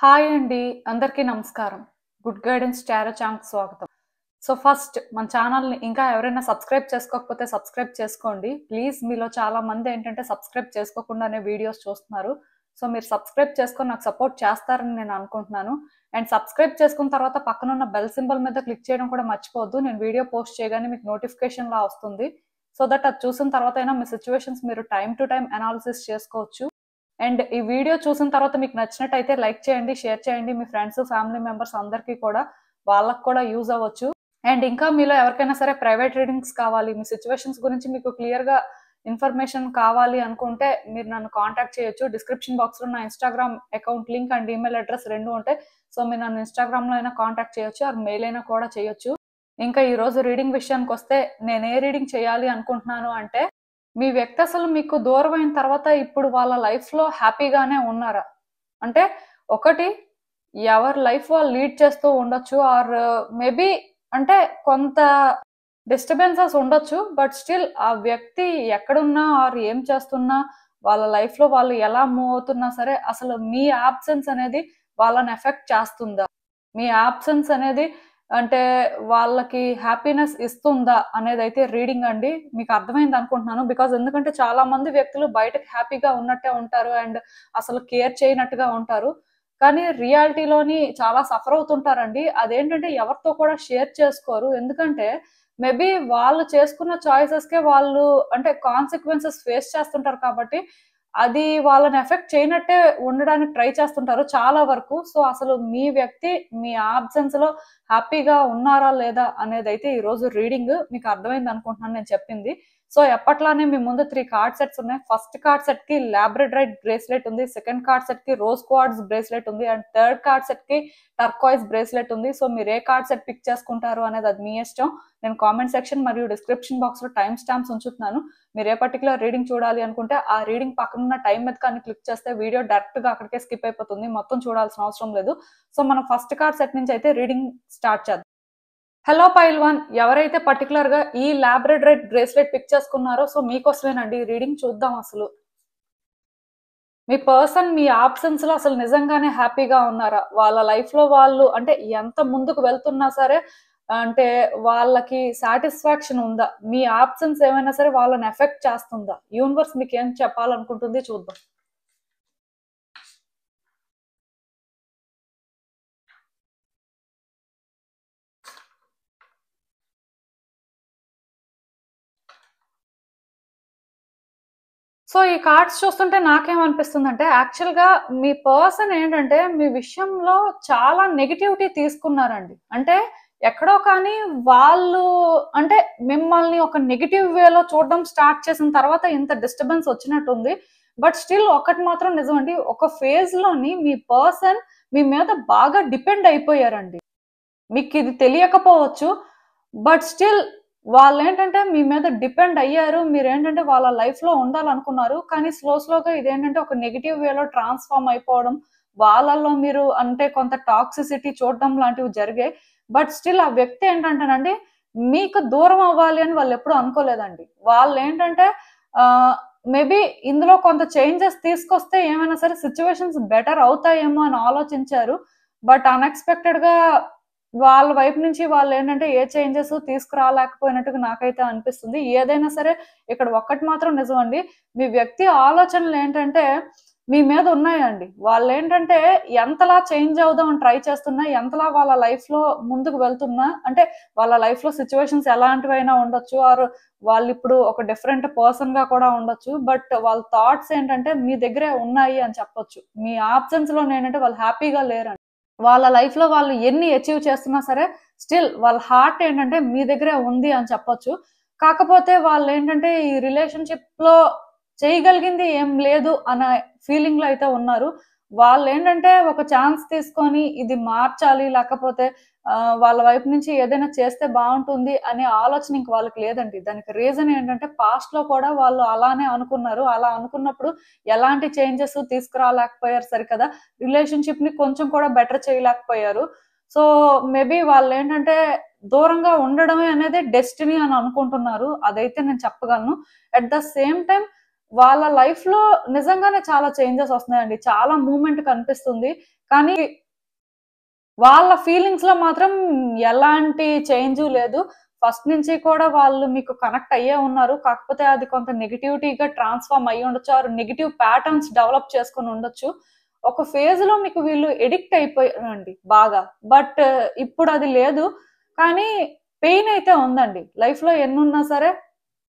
Hi అండి, అందరికీ నమస్కారం. గుడ్ గైడెన్స్ టారో ఛానల్‌కి స్వాగతం. సో ఫస్ట్ మన ఛానల్‌ని ఇంకా ఎవరైనా సబ్స్క్రైబ్ చేసుకోకపోతే సబ్స్క్రైబ్ చేసుకోండి. ప్లీజ్ మీలో చాలా మంది ఏంటంటే సబ్స్క్రైబ్ చేసుకోకుండానే వీడియోస్ చూస్తున్నారు. సో మీరు సబ్స్క్రైబ్ చేసుకొని నాకు సపోర్ట్ చేస్తారని నేను అనుకుంటున్నాను. అండ్ సబ్స్క్రైబ్ చేసుకున్న తర్వాత పక్కన ఉన్న బెల్ సింబల్ మీద క్లిక్ చేయడం కూడా మర్చిపోవద్దు. నేను వీడియో పోస్ట్ చేయగానే మీకు నోటిఫికేషన్‌లా వస్తుంది. సో దట్ అది చూసిన తర్వాత అయినా మీ సిచ్యువేషన్స్ మీరు టైమ్ టు టైమ్ అనాలిసిస్ చేసుకోవచ్చు. అండ్ ఈ వీడియో చూసిన తర్వాత మీకు నచ్చినట్టయితే లైక్ చేయండి, షేర్ చేయండి మీ ఫ్రెండ్స్, ఫ్యామిలీ మెంబర్స్ అందరికీ కూడా, వాళ్ళకు కూడా యూజ్ అవ్వచ్చు. అండ్ ఇంకా మీలో ఎవరికైనా సరే ప్రైవేట్ రీడింగ్స్ కావాలి, మీ సిచ్యువేషన్స్ గురించి మీకు క్లియర్గా ఇన్ఫర్మేషన్ కావాలి అనుకుంటే మీరు నన్ను కాంటాక్ట్ చేయొచ్చు. డిస్క్రిప్షన్ బాక్స్లో నా Instagram account link and email address రెండు ఉంటాయి. సో మీరు నన్ను ఇన్స్టాగ్రామ్లో అయినా కాంటాక్ట్ చేయొచ్చు, ఆర్ మెయిల్ అయినా కూడా చేయొచ్చు. ఇంకా ఈరోజు రీడింగ్ విషయానికి వస్తే నేను ఏ రీడింగ్ చేయాలి అనుకుంటున్నాను అంటే, మీ వ్యక్తి అసలు మీకు దూరం అయిన తర్వాత ఇప్పుడు వాళ్ళ లైఫ్లో హ్యాపీగానే ఉన్నారా అంటే, ఒకటి ఎవరి లైఫ్ వాళ్ళు లీడ్ చేస్తూ ఉండొచ్చు, ఆర్ మేబీ అంటే కొంత డిస్టర్బెన్సెస్ ఉండొచ్చు, బట్ స్టిల్ ఆ వ్యక్తి ఎక్కడున్నా ఆర్ ఏం చేస్తున్నా వాళ్ళ లైఫ్లో వాళ్ళు ఎలా మూవ్ అవుతున్నా సరే అసలు మీ యాబ్సెన్స్ అనేది వాళ్ళని ఎఫెక్ట్ చేస్తుందా, మీ యాబ్సెన్స్ అనేది అంటే వాళ్ళకి హ్యాపీనెస్ ఇస్తుందా అనేది అయితే రీడింగ్ అండి. మీకు అర్థమైంది అనుకుంటున్నాను. బికాజ్ ఎందుకంటే చాలా మంది వ్యక్తులు బయటకు హ్యాపీగా ఉన్నట్టే ఉంటారు అండ్ అసలు కేర్ చేయనట్టుగా ఉంటారు, కానీ రియాలిటీలోని చాలా సఫర్ అవుతుంటారండి. అదేంటంటే ఎవరితో కూడా షేర్ చేసుకోరు. ఎందుకంటే మేబీ వాళ్ళు చేసుకున్న చాయిసెస్కే వాళ్ళు అంటే కాన్సిక్వెన్సెస్ ఫేస్ చేస్తుంటారు కాబట్టి అది వాళ్ళని ఎఫెక్ట్ చేయనట్టే ఉండడానికి ట్రై చేస్తుంటారు చాలా వరకు. సో అసలు మీ వ్యక్తి మీ ఆబ్సెన్స్ లో హ్యాపీగా ఉన్నారా లేదా అనేది అయితే ఈ రోజు రీడింగ్ మీకు అర్థమైంది అనుకుంటున్నాను నేను చెప్పింది. సో ఎప్పట్లానే మీ ముందు 3 కార్డ్ సెట్స్ ఉన్నాయి. ఫస్ట్ కార్డ్ సెట్ కి లాబ్రడైట్ బ్రేస్లెట్ ఉంది, సెకండ్ కార్డ్ సెట్ కి రోజ్ క్వార్ట్జ్ బ్రేస్లెట్ ఉంది, అండ్ థర్డ్ కార్డ్ సెట్ కి టర్కాయిస్ బ్రేస్లెట్ ఉంది. సో మీరు ఏ కార్డ్ సెట్ పిక్ చేసుకుంటారు అనేది అది మీ ఇష్టం. నేను కామెంట్ సెక్షన్ మరియు డిస్క్రిప్షన్ బాక్స్ లో టైం స్టాంప్స్ ఉంచుతున్నాను. మీరు ఏ పర్టికులర్ రీడింగ్ చూడాలి అనుకుంటే ఆ రీడింగ్ పక్కన ఉన్న టైం మీద కానీ క్లిక్ చేస్తే వీడియో డైరెక్ట్ గా అక్కడికే స్కిప్ అయిపోతుంది, మొత్తం చూడాల్సిన అవసరం లేదు. సో మనం ఫస్ట్ కార్డ్ సెట్ నుంచి అయితే రీడింగ్ స్టార్ట్ చేద్దాం. హలో పైల్ వన్, ఎవరైతే పర్టికులర్ గా ఈ లాబ్రడైట్ బ్రేస్లెట్ పిక్ చేసుకున్నారో సో మీకోసమేనండి ఈ రీడింగ్. చూద్దాం అసలు మీ పర్సన్ మీ ఆబ్సెన్స్ లో అసలు నిజంగానే హ్యాపీగా ఉన్నారా, వాళ్ళ లైఫ్ లో వాళ్ళు అంటే ఎంత ముందుకు వెళ్తున్నా సరే అంటే వాళ్ళకి సాటిస్ఫాక్షన్ ఉందా, మీ ఆబ్సెన్స్ ఏమైనా సరే వాళ్ళని ఎఫెక్ట్ చేస్తుందా, యూనివర్స్ మీకు ఏం చెప్పాలనుకుంటుంది చూద్దాం. సో ఈ కార్డ్స్ చూస్తుంటే నాకేమనిపిస్తుందంటే, యాక్చువల్గా మీ పర్సన్ ఏంటంటే మీ విషయంలో చాలా నెగిటివిటీ తీసుకున్నారండి. అంటే ఎక్కడో కానీ వాళ్ళు అంటే మిమ్మల్ని ఒక నెగిటివ్ వేలో చూడడం స్టార్ట్ చేసిన తర్వాత ఇంత డిస్టర్బెన్స్ వచ్చినట్టుంది. బట్ స్టిల్ ఒకటి మాత్రం నిజమండి, ఒక ఫేజ్ లోని మీ పర్సన్ మీ మీద బాగా డిపెండ్ అయిపోయారండి. మీకు ఇది తెలియకపోవచ్చు, బట్ స్టిల్ వాళ్ళు ఏంటంటే మీ మీద డిపెండ్ అయ్యారు. మీరేంటంటే వాళ్ళ లైఫ్ లో ఉండాలనుకున్నారు, కానీ స్లోగా ఇదేంటంటే ఒక నెగిటివ్ వేలో ట్రాన్స్ఫార్మ్ అయిపోవడం, వాళ్ళల్లో మీరు అంటే కొంత టాక్సిసిటీ చూడడం లాంటివి జరిగాయి. బట్ స్టిల్ ఆ వ్యక్తి ఏంటంటేనండి మీకు దూరం అవ్వాలి అని వాళ్ళు ఎప్పుడు అనుకోలేదండి. వాళ్ళు ఏంటంటే మేబీ ఇందులో కొంత చేంజెస్ తీసుకొస్తే ఏమైనా సరే సిచ్యువేషన్స్ బెటర్ అవుతాయేమో అని ఆలోచించారు. బట్ అన్ఎక్స్పెక్టెడ్ గా వాళ్ళ వైపు నుంచి వాళ్ళు ఏంటంటే ఏ చేంజెస్ తీసుకురాలేకపోయినట్టుగా నాకైతే అనిపిస్తుంది. ఏదైనా సరే ఇక్కడ ఒక్కటి మాత్రం నిజమండి, మీ వ్యక్తి ఆలోచనలు ఏంటంటే మీ మీద ఉన్నాయండి. వాళ్ళు ఏంటంటే ఎంతలా చేంజ్ అవుదాం అని ట్రై చేస్తున్నా, ఎంతలా వాళ్ళ లైఫ్ లో ముందుకు వెళ్తున్నా, అంటే వాళ్ళ లైఫ్ లో సిచ్యువేషన్స్ ఎలాంటివైనా ఉండొచ్చు, ఆర్ వాళ్ళు ఇప్పుడు ఒక డిఫరెంట్ పర్సన్ గా కూడా ఉండొచ్చు, బట్ వాళ్ళ థాట్స్ ఏంటంటే మీ దగ్గరే ఉన్నాయి అని చెప్పొచ్చు. మీ ఆబ్సెన్స్ లో ఏంటంటే వాళ్ళు హ్యాపీగా లేరండి. వాళ్ళ లైఫ్ లో వాళ్ళు ఎన్ని అచీవ్ చేస్తున్నా సరే స్టిల్ వాళ్ళ హార్ట్ ఏంటంటే మీ దగ్గరే ఉంది అని చెప్పొచ్చు. కాకపోతే వాళ్ళు ఏంటంటే ఈ రిలేషన్షిప్ లో చేయగలిగింది ఏం లేదు అన్న ఫీలింగ్ లో అయితే ఉన్నారు. వాళ్ళు ఏంటంటే ఒక ఛాన్స్ తీసుకొని ఇది మార్చాలి, లేకపోతే వాళ్ళ వైపు నుంచి ఏదైనా చేస్తే బాగుంటుంది అనే ఆలోచన ఇంక వాళ్ళకి లేదండి. దానికి రీజన్ ఏంటంటే పాస్ట్ లో కూడా వాళ్ళు అలానే అనుకున్నారు. అలా అనుకున్నప్పుడు ఎలాంటి చేంజెస్ తీసుకురాలేకపోయారు సరికదా, రిలేషన్షిప్ ని కొంచెం కూడా బెటర్ చేయలేకపోయారు. సో మేబీ వాళ్ళు ఏంటంటే దూరంగా ఉండడమే అనేది డెస్టినీ అని అనుకుంటున్నారు, అదైతే నేను చెప్పగలను. అట్ ద సేమ్ టైం వాళ్ళ లైఫ్ లో నిజంగానే చాలా చేంజెస్ వస్తున్నాయండి. చాలా మూవ్మెంట్ కనిపిస్తుంది. కానీ వాళ్ళ ఫీలింగ్స్ లో మాత్రం ఎలాంటి చేంజ్ లేదు. ఫస్ట్ నుంచి కూడా వాళ్ళు మీకు కనెక్ట్ అయ్యే ఉన్నారు. కాకపోతే అది కొంత నెగటివిటీగా ట్రాన్స్ఫార్మ్ అయ్యి ఉండొచ్చు, ఆర్ నెగటివ్ ప్యాటర్న్స్ డెవలప్ చేసుకొని ఉండొచ్చు. ఒక ఫేజ్ లో మీకు వీళ్ళు ఎడిక్ట్ అయిపోయారండి బాగా. బట్ ఇప్పుడు అది లేదు. కానీ పెయిన్ అయితే ఉందండి. లైఫ్ లో ఎన్నున్నా సరే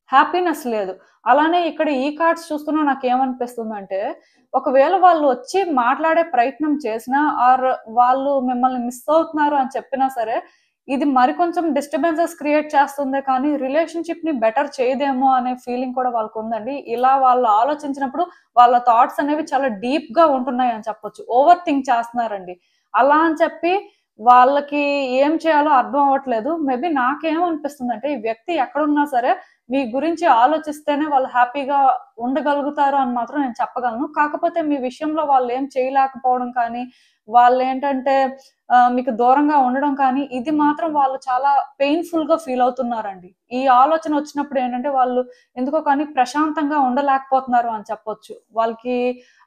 హ్యాపీనెస్ లేదు. అలానే ఇక్కడ ఈ కార్డ్స్ చూస్తున్నా నాకేమనిపిస్తుందంటే, ఒకవేళ వాళ్ళు వచ్చి మాట్లాడే ప్రయత్నం చేసినా, ఆర్ వాళ్ళు మిమ్మల్ని మిస్ అవుతున్నారు అని చెప్పినా సరే, ఇది మరికొంచెం డిస్టర్బెన్సెస్ క్రియేట్ చేస్తుందే కానీ రిలేషన్‌షిప్ ని బెటర్ చేయదేమో అనే ఫీలింగ్ కూడా వాళ్ళకుందండి. ఇలా వాళ్ళు ఆలోచించినప్పుడు వాళ్ళ థాట్స్ అనేవి చాలా డీప్‌గా ఉంటున్నాయని చెప్పొచ్చు. ఓవర్ థింక్ చేస్తున్నారండి. అలా అని చెప్పి వాళ్ళకి ఏం చేయాలో అర్థం అవ్వట్లేదు. మేబీ నాకేమనిపిస్తుందంటే, ఈ వ్యక్తి ఎక్కడున్నా సరే మీ గురించి ఆలోచిస్తేనే వాళ్ళు హ్యాపీగా ఉండగలుగుతారు అని మాత్రం నేను చెప్పగలను. కాకపోతే మీ విషయంలో వాళ్ళేం చేయలేకపోవడం కానీ, వాళ్ళేంటంటే మీకు దూరంగా ఉండడం కానీ, ఇది మాత్రం వాళ్ళు చాలా పెయిన్‌ఫుల్‌గా ఫీల్ అవుతున్నారండి. ఈ ఆలోచన వచ్చినప్పుడు ఏంటంటే, వాళ్ళు ఎందుకో కానీ ప్రశాంతంగా ఉండలేకపోతున్నారు అని చెప్పొచ్చు. వాళ్ళకి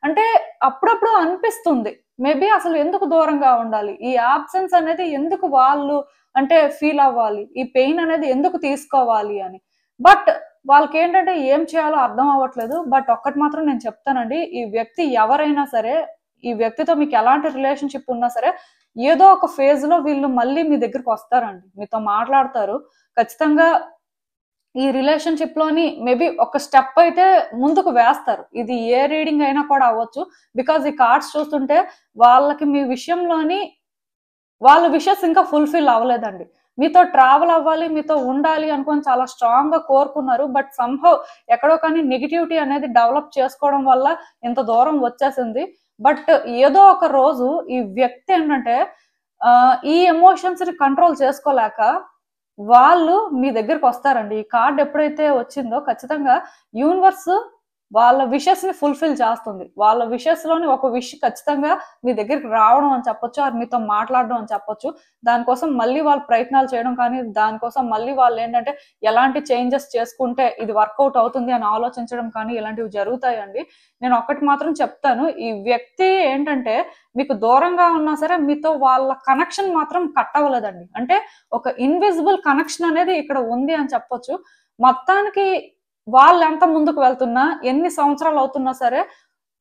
అంటే అప్పుడప్పుడు అనిపిస్తుంది. మేబీ అసలు ఎందుకు దూరంగా ఉండాలి? ఈ యాబ్సెన్స్ అనేది ఎందుకు వాళ్ళు అంటే ఫీల్ అవ్వాలి? ఈ పెయిన్ అనేది ఎందుకు తీసుకోవాలి అని. బట్ వాళ్ళకేంటంటే ఏం చేయాలో అర్థం అవ్వట్లేదు. బట్ ఒక్కటి మాత్రం నేను చెప్తానండి. ఈ వ్యక్తి ఎవరైనా సరే, ఈ వ్యక్తితో మీకు ఎలాంటి రిలేషన్‌షిప్ ఉన్నా సరే, ఏదో ఒక ఫేజ్‌లో వీళ్ళు మళ్ళీ మీ దగ్గరకొస్తారండి. మీతో మాట్లాడతారు. ఖచ్చితంగా ఈ రిలేషన్‌షిప్‌లోని మేబీ ఒక స్టెప్ అయితే ముందుకు వేస్తారు. ఇది ఏ రీడింగ్ అయినా కూడా అవ్వచ్చు. బికాజ్ ఈ కార్డ్స్ చూస్తుంటే వాళ్ళకి మీ విషయంలోని వాళ్ళ విషెస్ ఇంకా ఫుల్‌ఫిల్ అవ్వలేదండి. మీతో ట్రావెల్ అవ్వాలి, మీతో ఉండాలి అనుకోని చాలా స్ట్రాంగ్‌గా కోరుకున్నారు. బట్ సమ్‌హౌ ఎక్కడో కానీ నెగటివిటీ అనేది డెవలప్ చేసుకోవడం వల్ల ఇంత దూరం వచ్చేసింది. బట్ ఏదో ఒక రోజు ఈ వ్యక్తి ఏంటంటే ఈ ఎమోషన్స్‌ని కంట్రోల్ చేసుకోలేక వాళ్ళు మీ దగ్గరకొస్తారండి. ఈ కార్డ్ ఎప్పుడైతే వచ్చిందో ఖచ్చితంగా యూనివర్స్ వాళ్ళ విషెస్‌ని ఫుల్‌ఫిల్ చేస్తుంది. వాళ్ళ విషెస్‌లోని ఒక విష్ ఖచ్చితంగా మీ దగ్గరికి రావడం అని చెప్పొచ్చు. ఆర్ మీతో మాట్లాడడం అని చెప్పొచ్చు. దానికోసం మళ్ళీ వాళ్ళు ప్రయత్నాలు చేయడం కానీ, దానికోసం మళ్ళీ వాళ్ళేంటంటే ఎలాంటి చేంజెస్ చేసుకుంటే ఇది వర్కౌట్ అవుతుంది అని ఆలోచించడం కానీ ఇలాంటివి జరుగుతాయండి. నేను ఒక్కటి మాత్రం చెప్తాను. ఈ వ్యక్తి ఏంటంటే మీకు దూరంగా ఉన్నా సరే మీతో వాళ్ళ కనెక్షన్ మాత్రం కట్ అవ్వలేదండి. అంటే ఒక ఇన్విజిబుల్ కనెక్షన్ అనేది ఇక్కడ ఉంది అని చెప్పొచ్చు. మొత్తానికి వాళ్ళెంత ముందుకు వెళ్తున్నా, ఎన్ని సంవత్సరాలు అవుతున్నా సరే,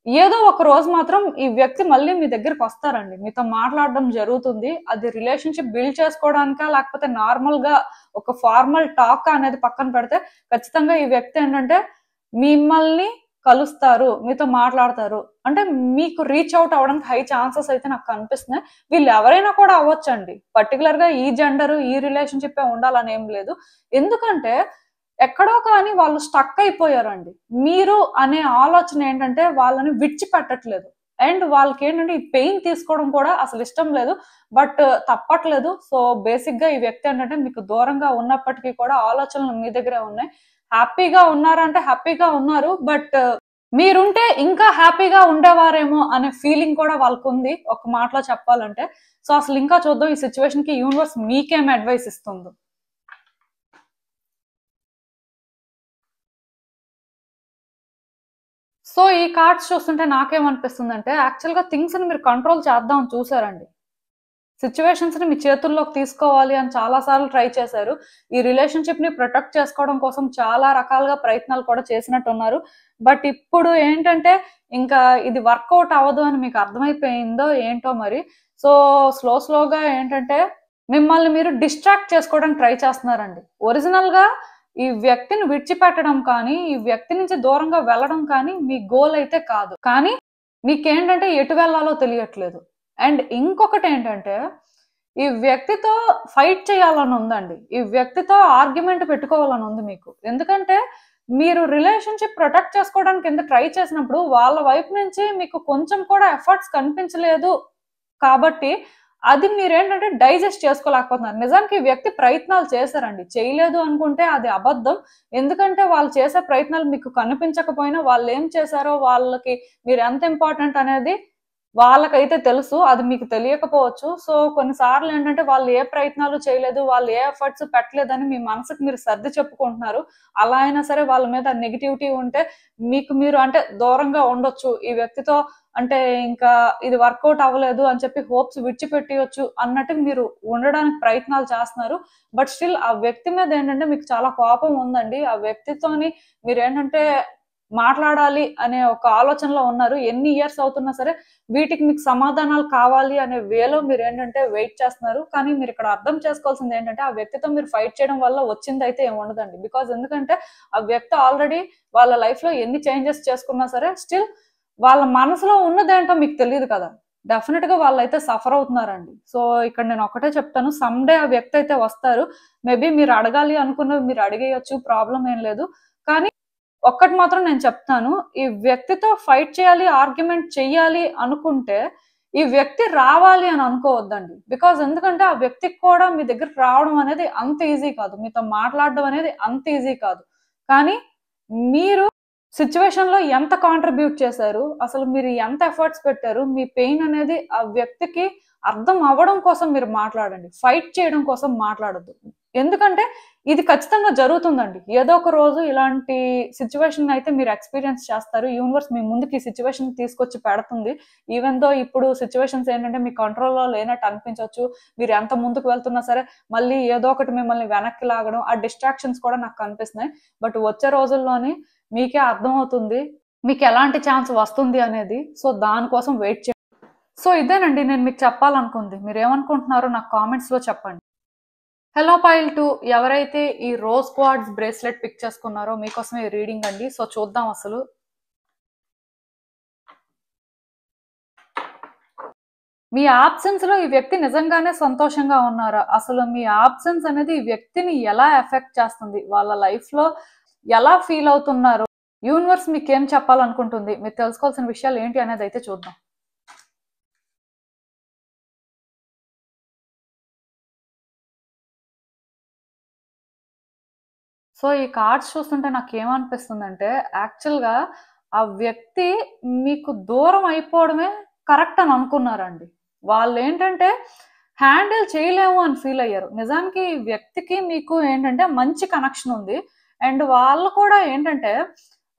ఏదో ఒక రోజు మాత్రం ఈ వ్యక్తి మళ్ళీ మీ దగ్గరకొస్తారండి. మీతో మాట్లాడడం జరుగుతుంది. అది రిలేషన్‌షిప్ బిల్డ్ చేసుకోవడానికా, లేకపోతే నార్మల్‌గా ఒక ఫార్మల్ టాకా అనేది పక్కన పెడితే, ఖచ్చితంగా ఈ వ్యక్తి ఏంటంటే మిమ్మల్ని కలుస్తారు. మీతో మాట్లాడతారు. అంటే మీకు రీచ్ ఔట్ అవ్వడానికి హై ఛాన్సెస్ అయితే నాకు కనిపిస్తున్నాయి. వీళ్ళెవరైనా కూడా అవ్వొచ్చండి. పర్టిక్యులర్‌గా ఈ జెండర్, ఈ రిలేషన్‌షిప్పే ఉండాలని ఏం లేదు. ఎందుకంటే ఎక్కడో కానీ వాళ్ళు స్టక్ అయిపోయారండి. మీరు అనే ఆలోచన ఏంటంటే వాళ్ళని విడిచిపెట్టట్లేదు. అండ్ వాళ్ళకేంటంటే ఈ పెయిన్ తీసుకోవడం కూడా అసలు ఇష్టం లేదు. బట్ తప్పట్లేదు. సో బేసిక్‌గా ఈ వ్యక్తి ఏంటంటే మీకు దూరంగా ఉన్నప్పటికీ కూడా ఆలోచనలు మీ దగ్గరే ఉన్నాయి. హ్యాపీగా ఉన్నారంటే హ్యాపీగా ఉన్నారు. బట్ మీరుంటే ఇంకా హ్యాపీగా ఉండేవారేమో అనే ఫీలింగ్ కూడా వాళ్ళకుంది. ఒక మాటలో చెప్పాలంటే. సో అసలు ఇంకా చూద్దాం ఈ సిట్యుయేషన్‌కి యూనివర్స్ మీకేం అడ్వైస్ ఇస్తుందో. సో ఈ కార్డ్స్ చూస్తుంటే నాకేమనిపిస్తుందంటే యాక్చువల్‌గా థింగ్స్‌ని మీరు కంట్రోల్ చేద్దాం అని చూసారండి. సిట్యుయేషన్స్‌ని మీ చేతుల్లోకి తీసుకోవాలి అని చాలా సార్లు ట్రై చేశారు. ఈ రిలేషన్‌షిప్‌ని ప్రొటెక్ట్ చేసుకోవడం కోసం చాలా రకాలుగా ప్రయత్నాలు కూడా చేసినట్టున్నారు. బట్ ఇప్పుడు ఏంటంటే ఇంకా ఇది వర్కౌట్ అవ్వదు అని మీకు అర్థమైపోయిందో ఏంటో మరి. సో స్లోగా ఏంటంటే మిమ్మల్ని మీరు డిస్ట్రాక్ట్ చేసుకోవడానికి ట్రై చేస్తున్నారండి. ఒరిజినల్‌గా ఈ వ్యక్తిని విడిచిపెట్టడం కానీ, ఈ వ్యక్తి నుంచి దూరంగా వెళ్ళడం కానీ మీ గోల్ అయితే కాదు. కానీ మీకేంటంటే ఎటు వెళ్ళాలో తెలియట్లేదు. అండ్ ఇంకొకటేంటంటే ఈ వ్యక్తితో ఫైట్ చేయాలని ఉందండి. ఈ వ్యక్తితో ఆర్గ్యుమెంట్ పెట్టుకోవాలని ఉంది మీకు. ఎందుకంటే మీరు రిలేషన్‌షిప్ ప్రొటెక్ట్ చేసుకోవడానికి ఎంత ట్రై చేసినప్పుడు వాళ్ళ వైపు నుంచి మీకు కొంచెం కూడా ఎఫర్ట్స్ కనిపించలేదు కాబట్టి అది మీరేంటంటే డైజెస్ట్ చేసుకోలేకపోతున్నారు. నిజానికి ఈ వ్యక్తి ప్రయత్నాలు చేశారండి. చేయలేదు అనుకుంటే అది అబద్ధం. ఎందుకంటే వాళ్ళు చేసే ప్రయత్నాలు మీకు కనిపించకపోయినా వాళ్ళేం చేశారో వాళ్ళకి మీరు ఎంత ఇంపార్టెంట్ అనేది వాళ్ళకైతే తెలుసు, అది మీకు తెలియకపోవచ్చు. సో కొన్నిసార్లు ఏంటంటే వాళ్ళు ఏ ప్రయత్నాలు చేయలేదు, వాళ్ళు ఏ ఎఫర్ట్స్ పెట్టలేదని మీ మనసుకు మీరు సర్ది చెప్పుకుంటున్నారు. అలా అయినా సరే వాళ్ళ మీద నెగిటివిటీ ఉంటే మీకు మీరు అంటే దూరంగా ఉండొచ్చు. ఈ వ్యక్తితో అంటే ఇంకా ఇది వర్కౌట్ అవ్వలేదు అని చెప్పి హోప్స్ విడిచిపెట్టేయొచ్చు అన్నట్టు మీరు ఉండడానికి ప్రయత్నాలు చేస్తున్నారు. బట్ స్టిల్ ఆ వ్యక్తి మీద ఏంటంటే మీకు చాలా కోపం ఉందండి. ఆ వ్యక్తితోని మీరు ఏంటంటే మాట్లాడాలి అనే ఒక ఆలోచనలో ఉన్నారు. ఎన్ని ఇయర్స్ అవుతున్నా సరే వీటికి మీకు సమాధానాలు కావాలి అనే వేలో మీరు ఏంటంటే వెయిట్ చేస్తున్నారు. కానీ మీరు ఇక్కడ అర్థం చేసుకోవాల్సింది ఏంటంటే ఆ వ్యక్తితో మీరు ఫైట్ చేయడం వల్ల వచ్చింది అయితే ఏమి ఉండదండి. బికాజ్ ఎందుకంటే ఆ వ్యక్తి ఆల్రెడీ వాళ్ళ లైఫ్ లో ఎన్ని చేంజెస్ చేసుకున్నా సరే స్టిల్ వాళ్ళ మనసులో ఉన్నదేంటో మీకు తెలియదు కదా. డెఫినెట్ గా వాళ్ళైతే సఫర్ అవుతున్నారండి. సో ఇక్కడ నేను ఒకటే చెప్తాను, సమ్ డే ఆ వ్యక్తి అయితే వస్తారు. మేబీ మీరు అడగాలి అనుకున్నవి మీరు అడిగేయచ్చు, ప్రాబ్లం ఏం లేదు. కానీ ఒక్కటి మాత్రం నేను చెప్తాను, ఈ వ్యక్తితో ఫైట్ చేయాలి, ఆర్గ్యుమెంట్ చెయ్యాలి అనుకుంటే ఈ వ్యక్తి రావాలి అని అనుకోవద్దండి. బికాజ్ ఎందుకంటే ఆ వ్యక్తికి కూడా మీ దగ్గరికి రావడం అనేది అంత ఈజీ కాదు, మీతో మాట్లాడడం అనేది అంత ఈజీ కాదు. కానీ మీరు సిచ్యువేషన్ లో ఎంత కాంట్రిబ్యూట్ చేశారు, అసలు మీరు ఎంత ఎఫర్ట్స్ పెట్టారు, మీ పెయిన్ అనేది ఆ వ్యక్తికి అర్థం అవ్వడం కోసం మీరు మాట్లాడండి, ఫైట్ చేయడం కోసం మాట్లాడద్దు. ఎందుకంటే ఇది ఖచ్చితంగా జరుగుతుందండి. ఏదో ఒక రోజు ఇలాంటి సిచ్యువేషన్ అయితే మీరు ఎక్స్పీరియన్స్ చేస్తారు. యూనివర్స్ మీ ముందుకి ఈ సిచ్యువేషన్ తీసుకొచ్చి పెడుతుంది. ఈవెన్ దో ఇప్పుడు సిచ్యువేషన్స్ ఏంటంటే మీ కంట్రోల్లో లేనట్టు అనిపించవచ్చు. మీరు ఎంత ముందుకు వెళ్తున్నా సరే మళ్ళీ ఏదో ఒకటి మిమ్మల్ని వెనక్కి లాగడం, ఆ డిస్ట్రాక్షన్స్ కూడా నాకు కనిపిస్తున్నాయి. బట్ వచ్చే రోజుల్లోని మీకే అర్థమవుతుంది మీకు ఎలాంటి ఛాన్స్ వస్తుంది అనేది. సో దానికోసం వెయిట్ చేయండి. సో ఇదేనండి నేను మీకు చెప్పాలనుకుంది. మీరు ఏమనుకుంటున్నారో నాకు కామెంట్స్ లో చెప్పండి. హలో పైల్ 2, ఎవరైతే ఈ రోజ్ క్వార్ట్జ్ బ్రేస్లెట్ పిక్ చేసుకున్నారో మీకోసమే ఈ రీడింగ్ అండి. సో చూద్దాం అసలు మీ ఆబ్సెన్స్ లో ఈ వ్యక్తి నిజంగానే సంతోషంగా ఉన్నారా, అసలు మీ ఆబ్సెన్స్ అనేది ఈ వ్యక్తిని ఎలా ఎఫెక్ట్ చేస్తుంది, వాళ్ళ లైఫ్ లో ఎలా ఫీల్ అవుతున్నారు, యూనివర్స్ మీకు ఏం చెప్పాలనుకుంటుంది, మీరు తెలుసుకోవాల్సిన విషయాలు ఏంటి అనేది అయితే చూద్దాం. సో ఈ కార్డ్స్ చూస్తుంటే నాకు ఏమనిపిస్తుందంటే యాక్చువల్గా ఆ వ్యక్తి మీకు దూరం అయిపోవడమే కరెక్ట్ అని అనుకున్నారండి. వాళ్ళు ఏంటంటే హ్యాండిల్ చేయలేము అని ఫీల్ అయ్యారు. నిజానికి ఈ వ్యక్తికి మీకు ఏంటంటే మంచి కనెక్షన్ ఉంది. అండ్ వాళ్ళు కూడా ఏంటంటే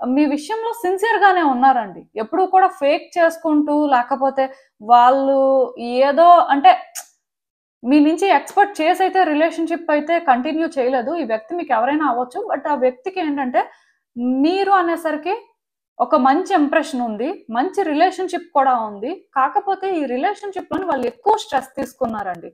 మీ విషయంలో సిన్సియర్ గానే ఉన్నారండి. ఎప్పుడు కూడా ఫేక్ చేసుకుంటూ లేకపోతే వాళ్ళు ఏదో అంటే మీ నుంచి ఎక్స్పెక్ట్ చేసి అయితే రిలేషన్షిప్ అయితే కంటిన్యూ చేయలేదు. ఈ వ్యక్తి మీకు ఎవరైనా అవ్వచ్చు. బట్ ఆ వ్యక్తికి ఏంటంటే మీరు అనేసరికి ఒక మంచి ఇంప్రెషన్ ఉంది, మంచి రిలేషన్షిప్ కూడా ఉంది. కాకపోతే ఈ రిలేషన్షిప్ లోని వాళ్ళు ఎక్కువ స్ట్రెస్ తీసుకున్నారండి.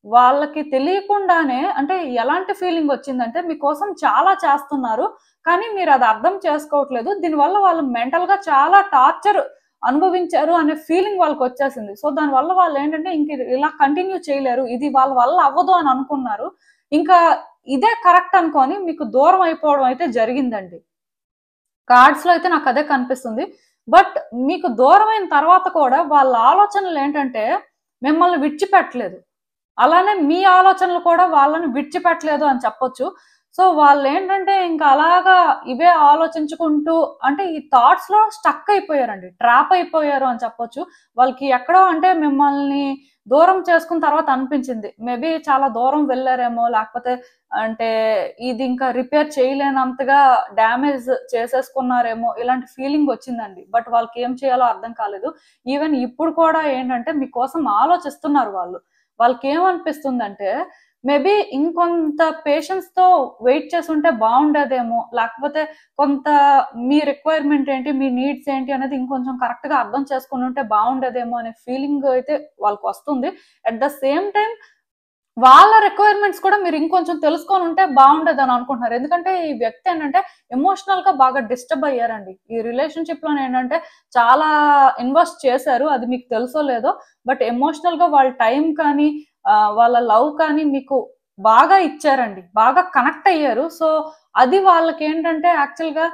వాళ్ళకి తెలియకుండానే అంటే ఎలాంటి ఫీలింగ్ వచ్చిందంటే మీకోసం చాలా చేస్తున్నారు, కానీ మీరు అది అర్థం చేసుకోవట్లేదు. దీనివల్ల వాళ్ళు మెంటల్ గా చాలా టార్చర్ అనుభవించారు అనే ఫీలింగ్ వాళ్ళకి వచ్చేసింది. సో దానివల్ల వాళ్ళు ఏంటంటే ఇంక ఇలా కంటిన్యూ చేయలేరు, ఇది వాళ్ళ వల్ల అవ్వదు అని అనుకున్నారు. ఇంకా ఇదే కరెక్ట్ అనుకొని మీకు దూరం అయిపోవడం అయితే జరిగిందండి. కార్డ్స్ లో అయితే నాకు అదే కనిపిస్తుంది. బట్ మీకు దూరమైన తర్వాత కూడా వాళ్ళ ఆలోచనలు ఏంటంటే మిమ్మల్ని విడిచిపెట్టలేదు, అలానే మీ ఆలోచనలు కూడా వాళ్ళని విడిచిపెట్టలేదు అని చెప్పొచ్చు. సో వాళ్ళు ఏంటంటే ఇంకా అలాగా ఇవే ఆలోచించుకుంటూ అంటే ఈ థాట్స్ లో స్టక్ అయిపోయారండి, ట్రాప్ అయిపోయారు అని చెప్పొచ్చు. వాళ్ళకి ఎక్కడో అంటే మిమ్మల్ని దూరం చేసుకున్న తర్వాత అనిపించింది మేబీ చాలా దూరం వెళ్ళారేమో, లేకపోతే అంటే ఇది ఇంకా రిపేర్ చేయలేనంతగా డ్యామేజ్ చేసేసుకున్నారేమో, ఇలాంటి ఫీలింగ్ వచ్చిందండి. బట్ వాళ్ళకి ఏం చేయాలో అర్థం కాలేదు. ఈవెన్ ఇప్పుడు కూడా ఏంటంటే మీకోసం ఆలోచిస్తున్నారు వాళ్ళు. వాళ్ళకి ఏమనిపిస్తుందంటే మేబీ ఇంకొంత పేషెన్స్ తో వెయిట్ చేసి ఉంటే బాగుండేదేమో, లేకపోతే కొంత మీ రిక్వైర్మెంట్ ఏంటి, మీ నీడ్స్ ఏంటి అనేది ఇంకొంచెం కరెక్ట్ గా అర్థం చేసుకుని ఉంటే బాగుండేదేమో అనే ఫీలింగ్ అయితే వాళ్ళకి వస్తుంది. అట్ ద సేమ్ టైం వాళ్ళ రిక్వైర్మెంట్స్ కూడా మీరు ఇంకొంచెం తెలుసుకొని ఉంటే బాగుండేది అని అనుకుంటున్నారు. ఎందుకంటే ఈ వ్యక్తి ఏంటంటే ఎమోషనల్ గా బాగా డిస్టర్బ్ అయ్యారండి. ఈ రిలేషన్షిప్ లో ఏంటంటే చాలా ఇన్వెస్ట్ చేశారు, అది మీకు తెలుసో లేదో. బట్ ఎమోషనల్ గా వాళ్ళ టైం కానీ వాళ్ళ లవ్ కానీ మీకు బాగా ఇచ్చారండి, బాగా కనెక్ట్ అయ్యారు. సో అది వాళ్ళకి ఏంటంటే యాక్చువల్ గా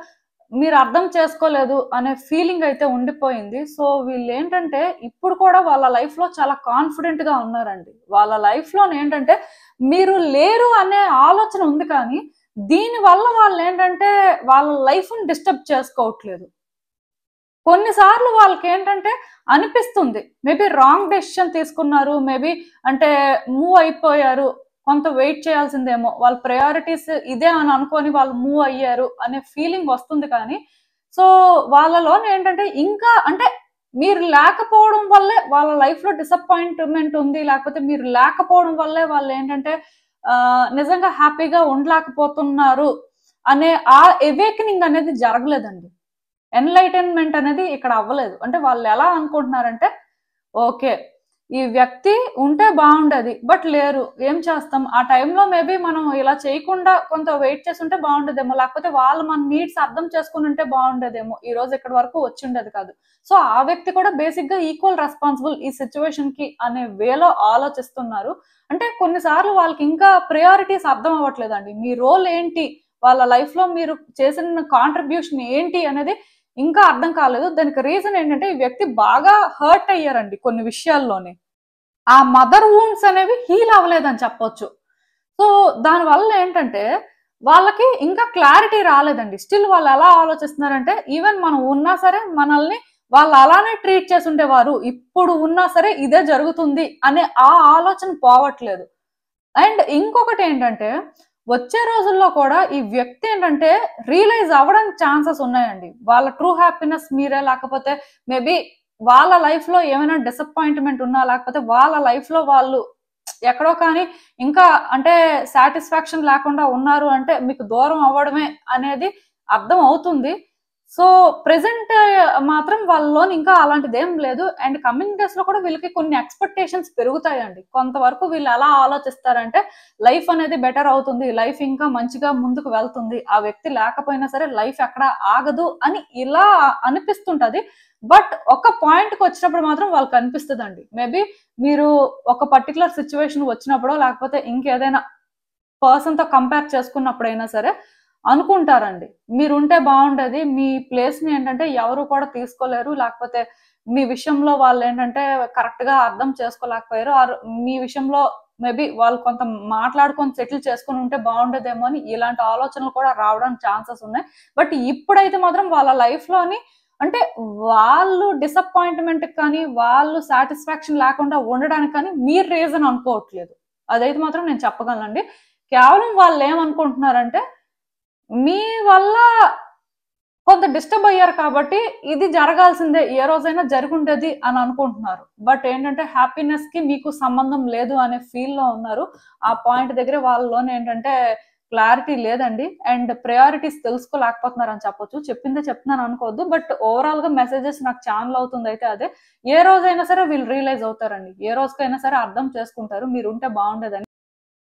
మీరు అర్థం చేసుకోలేదు అనే ఫీలింగ్ అయితే ఉండిపోయింది. సో వీళ్ళు ఏంటంటే ఇప్పుడు కూడా వాళ్ళ లైఫ్ లో చాలా కాన్ఫిడెంట్ గా ఉన్నారండి. వాళ్ళ లైఫ్ లో ఏంటంటే మీరు లేరు అనే ఆలోచన ఉంది, కానీ దీని వల్ల వాళ్ళు ఏంటంటే వాళ్ళ లైఫ్ ని డిస్టర్బ్ చేసుకోవట్లేదు. కొన్నిసార్లు వాళ్ళకి ఏంటంటే అనిపిస్తుంది మేబీ రాంగ్ డెసిషన్ తీసుకున్నారు, మేబీ అంటే మూవ్ అయిపోయారు, కొంత వెయిట్ చేయాల్సిందేమో, వాళ్ళ ప్రయారిటీస్ ఇదే అని అనుకొని వాళ్ళు మూవ్ అయ్యారు అనే ఫీలింగ్ వస్తుంది. కానీ సో వాళ్ళలోనే ఏంటంటే ఇంకా అంటే మీరు లేకపోవడం వల్లే వాళ్ళ లైఫ్ లో డిసప్పాయింట్మెంట్ ఉంది, లేకపోతే మీరు లేకపోవడం వల్లే వాళ్ళు ఏంటంటే నిజంగా హ్యాపీగా ఉండలేకపోతున్నారు అనే ఆ ఎవేకనింగ్ అనేది జరగలేదండి. ఎన్లైటన్మెంట్ అనేది ఇక్కడ అవ్వలేదు. అంటే వాళ్ళు ఎలా అనుకుంటున్నారంటే ఓకే ఈ వ్యక్తి ఉంటే బాగుండేది బట్ లేరు, ఏం చేస్తాం, ఆ టైంలో మేబీ మనం ఇలా చేయకుండా కొంత వెయిట్ చేసి ఉంటే బాగుండేదేమో, లేకపోతే వాళ్ళు మన నీడ్స్ అర్థం చేసుకుని ఉంటే బాగుండేదేమో, ఈ రోజు ఇక్కడి వరకు వచ్చి ఉండేది కాదు. సో ఆ వ్యక్తి కూడా బేసిక్ గా ఈక్వల్ రెస్పాన్సిబుల్ ఈ సిచ్యువేషన్ కి అనే వేలో ఆలోచిస్తున్నారు. అంటే కొన్నిసార్లు వాళ్ళకి ఇంకా ప్రయారిటీస్ అర్థం అవ్వట్లేదండి. మీ రోల్ ఏంటి, వాళ్ళ లైఫ్ లో మీరు చేసిన కాంట్రిబ్యూషన్ ఏంటి అనేది ఇంకా అర్థం కాలేదు. దానికి రీజన్ ఏంటంటే ఈ వ్యక్తి బాగా హర్ట్ అయ్యారండి కొన్ని విషయాల్లోనే. ఆ మదర్ వూండ్స్ అనేవి హీల్ అవ్వలేదని చెప్పొచ్చు. సో దానివల్ల ఏంటంటే వాళ్ళకి ఇంకా క్లారిటీ రాలేదండి. స్టిల్ వాళ్ళు ఎలా ఆలోచిస్తున్నారంటే ఈవెన్ మనం ఉన్నా సరే మనల్ని వాళ్ళు అలానే ట్రీట్ చేసి ఉండేవారు, ఇప్పుడు ఉన్నా సరే ఇదే జరుగుతుంది అనే ఆ ఆలోచన పోవట్లేదు. అండ్ ఇంకొకటి ఏంటంటే వచ్చే రోజుల్లో కూడా ఈ వ్యక్తి ఏంటంటే రియలైజ్ అవ్వడానికి ఛాన్సెస్ ఉన్నాయండి. వాళ్ళ ట్రూ హ్యాపీనెస్ మీరే, లేకపోతే మేబీ వాళ్ళ లైఫ్ లో ఏమైనా డిసప్పాయింట్మెంట్ ఉన్నా, లేకపోతే వాళ్ళ లైఫ్ లో వాళ్ళు ఎక్కడో కానీ ఇంకా అంటే సాటిస్ఫాక్షన్ లేకుండా ఉన్నారు అంటే మీకు దూరం అవ్వడమే అనేది అర్థం అవుతుంది. సో ప్రెసెంట్ మాత్రం వాళ్ళలోని ఇంకా అలాంటిది ఏం లేదు. అండ్ కమింగ్ డేస్ లో కూడా వీళ్ళకి కొన్ని ఎక్స్పెక్టేషన్స్ పెరుగుతాయండి. కొంతవరకు వీళ్ళు ఎలా ఆలోచిస్తారంటే లైఫ్ అనేది బెటర్ అవుతుంది, లైఫ్ ఇంకా మంచిగా ముందుకు వెళ్తుంది, ఆ వ్యక్తి లేకపోయినా సరే లైఫ్ ఎక్కడ ఆగదు అని ఇలా అనిపిస్తుంటది. బట్ ఒక పాయింట్కి వచ్చినప్పుడు మాత్రం వాళ్ళకి అనిపిస్తుందండి. మేబీ మీరు ఒక పర్టికులర్ సిచ్యువేషన్ వచ్చినప్పుడో, లేకపోతే ఇంకేదైనా పర్సన్ తో కంపేర్ చేసుకున్నప్పుడైనా సరే అనుకుంటారండి మీరుంటే బాగుండేది, మీ ప్లేస్ ని ఏంటంటే ఎవరు కూడా తీసుకోలేరు, లేకపోతే మీ విషయంలో వాళ్ళు ఏంటంటే కరెక్ట్ గా అర్థం చేసుకోలేకపోయారు, మీ విషయంలో మేబీ వాళ్ళు కొంత మాట్లాడుకొని సెటిల్ చేసుకుని ఉంటే బాగుండేదేమో అని ఇలాంటి ఆలోచనలు కూడా రావడానికి ఛాన్సెస్ ఉన్నాయి. బట్ ఇప్పుడైతే మాత్రం వాళ్ళ లైఫ్ లోని అంటే వాళ్ళు డిసప్పాయింట్మెంట్ కానీ వాళ్ళు సాటిస్ఫాక్షన్ లేకుండా ఉండడానికి కానీ మీరు రీజన్ అనుకోవట్లేదు. అదైతే మాత్రం నేను చెప్పగలనండి. కేవలం వాళ్ళు ఏమనుకుంటున్నారంటే మీ వల్ల కొంత డిస్టర్బ్ అయ్యారు కాబట్టి ఇది జరగాల్సిందే, ఏ రోజైనా జరుగుండేది అని అనుకుంటున్నారు. బట్ ఏంటంటే హ్యాపీనెస్ కి మీకు సంబంధం లేదు అనే ఫీల్ లో ఉన్నారు. ఆ పాయింట్ దగ్గర వాళ్ళలోనే ఏంటంటే క్లారిటీ లేదండి. అండ్ ప్రయారిటీస్ తెలుసుకోలేకపోతున్నారు అని చెప్పొచ్చు. చెప్పిందే చెప్తున్నాను అనుకోవద్దు. బట్ ఓవరాల్ గా మెసేజెస్ నాకు ఛానల్ అవుతుంది అయితే అదే, ఏ రోజైనా సరే వీళ్ళు రియలైజ్ అవుతారండి, ఏ రోజుకైనా సరే అర్థం చేసుకుంటారు మీరు ఉంటే బాగుండేదని.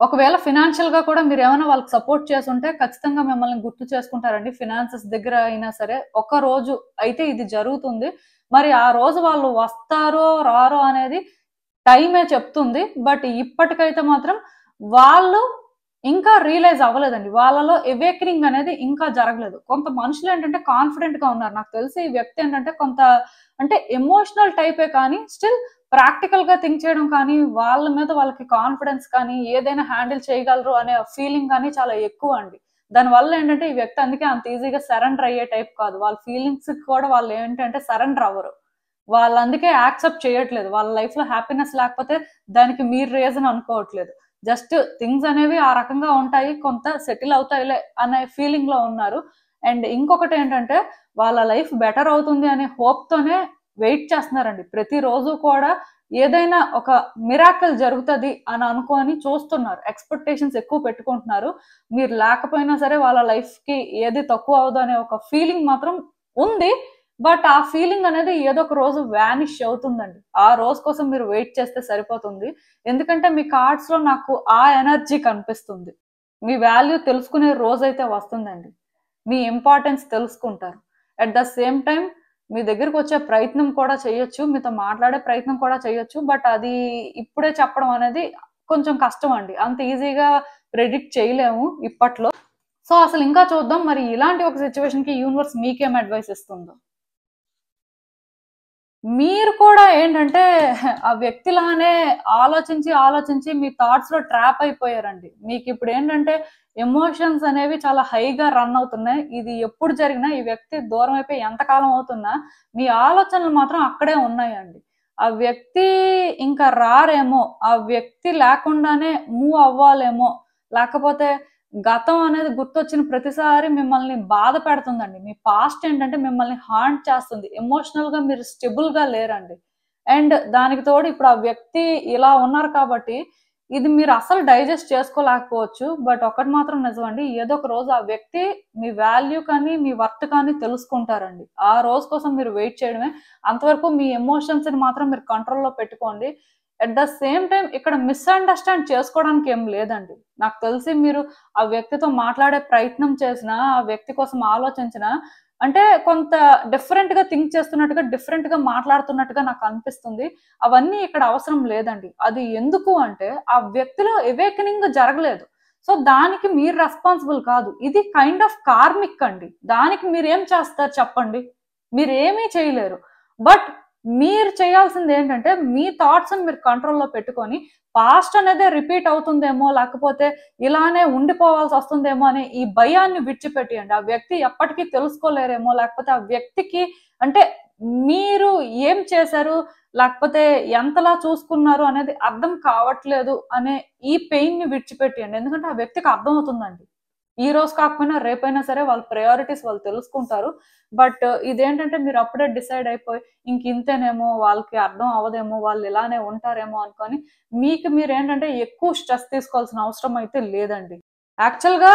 ఒకవేళ ఫినాన్షియల్ గా కూడా మీరు ఏమైనా వాళ్ళకి సపోర్ట్ చేస్తుంటే ఖచ్చితంగా మిమ్మల్ని గుర్తు చేసుకుంటారండి. ఫినాన్సెస్ దగ్గర అయినా సరే ఒక రోజు అయితే ఇది జరుగుతుంది. మరి ఆ రోజు వాళ్ళు వస్తారో రారో అనేది టైమే చెప్తుంది. బట్ ఇప్పటికైతే మాత్రం వాళ్ళు ఇంకా రియలైజ్ అవ్వలేదండి. వాళ్ళలో ఎవేకనింగ్ అనేది ఇంకా జరగలేదు. కొంత మనుషులు ఏంటంటే కాన్ఫిడెంట్ గా ఉన్నారు. నాకు తెలిసి ఈ వ్యక్తి ఏంటంటే కొంత అంటే ఎమోషనల్ టైపే కానీ స్టిల్ ప్రాక్టికల్ గా థింక్ చేయడం కానీ వాళ్ళ మీద వాళ్ళకి కాన్ఫిడెన్స్ కానీ ఏదైనా హ్యాండిల్ చేయగలరు అనే ఫీలింగ్ కానీ చాలా ఎక్కువ అండి. దానివల్ల ఏంటంటే ఈ వ్యక్తి అందుకే అంత ఈజీగా సరెండర్ అయ్యే టైప్ కాదు. వాళ్ళ ఫీలింగ్స్ కూడా వాళ్ళు ఏంటంటే సరెండర్ అవ్వరు. వాళ్ళు అందుకే యాక్సెప్ట్ చేయట్లేదు. వాళ్ళ లైఫ్ లో హ్యాపీనెస్ లేకపోతే దానికి మీరు రీజన్ అనుకోవట్లేదు. జస్ట్ థింగ్స్ అనేవి ఆ రకంగా ఉంటాయి, కొంత సెటిల్ అవుతాయిలే అనే ఫీలింగ్ లో ఉన్నారు. అండ్ ఇంకొకటి ఏంటంటే వాళ్ళ లైఫ్ బెటర్ అవుతుంది అనే హోప్ తోనే వెయిట్ చేస్తున్నారండి. ప్రతిరోజు కూడా ఏదైనా ఒక మిరాకిల్ జరుగుతుంది అని అనుకొని చూస్తున్నారు, ఎక్స్పెక్టేషన్స్ ఎక్కువ పెట్టుకుంటున్నారు. మీరు లేకపోయినా సరే వాళ్ళ లైఫ్ కి ఏది తక్కువ అవదు అనే ఒక ఫీలింగ్ మాత్రం ఉంది. బట్ ఆ ఫీలింగ్ అనేది ఏదో ఒక రోజు వ్యానిష్ అవుతుందండి. ఆ రోజు కోసం మీరు వెయిట్ చేస్తే సరిపోతుంది. ఎందుకంటే మీ కార్డ్స్ లో నాకు ఆ ఎనర్జీ కనిపిస్తుంది. మీ వాల్యూ తెలుసుకునే రోజు అయితే వస్తుందండి. మీ ఇంపార్టెన్స్ తెలుసుకుంటారు. అట్ ద సేమ్ టైం మీ దగ్గరకు వచ్చే ప్రయత్నం కూడా చేయొచ్చు, మీతో మాట్లాడే ప్రయత్నం కూడా చేయొచ్చు. బట్ అది ఇప్పుడే చెప్పడం అనేది కొంచెం కష్టం అండి. అంత ఈజీగా ప్రెడిక్ట్ చేయలేము ఇప్పట్లో. సో అసలు ఇంకా చూద్దాం మరి ఇలాంటి ఒక సిచ్యువేషన్ కి యూనివర్స్ మీకేం అడ్వైస్ ఇస్తుందో. మీరు కూడా ఏంటంటే ఆ వ్యక్తిలానే ఆలోచించి మీ థాట్స్ లో ట్రాప్ అయిపోయారండి. మీకు ఇప్పుడు ఏంటంటే ఎమోషన్స్ అనేవి చాలా హైగా రన్ అవుతున్నాయి. ఇది ఎప్పుడు జరిగినా ఈ వ్యక్తి దూరం అయిపోయి ఎంతకాలం అవుతున్నా మీ ఆలోచనలు మాత్రం అక్కడే ఉన్నాయండి. ఆ వ్యక్తి ఇంకా రారేమో, ఆ వ్యక్తి లేకుండానే మూవ్ అవ్వాలేమో, లేకపోతే గతం అనేది గుర్తొచ్చిన ప్రతిసారి మిమ్మల్ని బాధ పెడుతుందండి. మీ పాస్ట్ ఏంటంటే మిమ్మల్ని హాంట్ చేస్తుంది. ఎమోషనల్ గా మీరు స్టెబుల్ గా లేరండి. అండ్ దానికి తోడు ఇప్పుడు ఆ వ్యక్తి ఇలా ఉన్నారు కాబట్టి ఇది మీరు అసలు డైజెస్ట్ చేసుకోలేకపోవచ్చు. బట్ ఒకటి మాత్రం నిజమండి, ఏదో ఒక రోజు ఆ వ్యక్తి మీ వాల్యూ కానీ మీ వర్త్ కానీ తెలుసుకుంటారండి. ఆ రోజు కోసం మీరు వెయిట్ చేయడమే. అంతవరకు మీ ఎమోషన్స్ ని మాత్రం మీరు కంట్రోల్లో పెట్టుకోండి. అట్ ద సేమ్ టైం ఇక్కడ మిస్అండర్స్టాండ్ చేసుకోవడానికి ఏం లేదండి. నాకు తెలిసి మీరు ఆ వ్యక్తితో మాట్లాడే ప్రయత్నం చేసినా, ఆ వ్యక్తి కోసం ఆలోచించినా అంటే కొంత డిఫరెంట్ గా థింక్ చేస్తున్నట్టుగా, డిఫరెంట్ గా మాట్లాడుతున్నట్టుగా నాకు అనిపిస్తుంది. అవన్నీ ఇక్కడ అవసరం లేదండి. అది ఎందుకు అంటే ఆ వ్యక్తిలో అవేకనింగ్ జరగలేదు. సో దానికి మీరు రెస్పాన్సిబుల్ కాదు. ఇది కైండ్ ఆఫ్ కార్మిక్ అండి. దానికి మీరేం చేస్తారు చెప్పండి? మీరేమీ చేయలేరు. బట్ మీరు చేయాల్సింది ఏంటంటే మీ థాట్స్ ని మీరు కంట్రోల్లో పెట్టుకొని పాస్ట్ అనేది రిపీట్ అవుతుందేమో, లేకపోతే ఇలానే ఉండిపోవాల్సి వస్తుందేమో అనే ఈ భయాన్ని విడిచిపెట్టియండి. ఆ వ్యక్తి ఎప్పటికీ తెలుసుకోలేరేమో, లేకపోతే ఆ వ్యక్తికి అంటే మీరు ఏం చేశారు, లేకపోతే ఎంతలా చూసుకున్నారు అనేది అర్థం కావట్లేదు అనే ఈ పెయిన్ ని విడిచిపెట్టియండి. ఎందుకంటే ఆ వ్యక్తికి అర్థం అవుతుందండి. ఈ రోజు కాకపోయినా రేపైనా సరే వాళ్ళ ప్రయారిటీస్ వాళ్ళు తెలుసుకుంటారు. బట్ ఇదేంటంటే మీరు అప్పుడే డిసైడ్ అయిపోయి ఇంక ఇంతేనేమో, వాళ్ళకి అర్థం అవ్వదేమో, వాళ్ళు ఇలానే ఉంటారేమో అనుకొని మీకు మీరు ఏంటంటే ఎక్కువ స్ట్రెస్ తీసుకోవాల్సిన అవసరం అయితే లేదండి. యాక్చువల్గా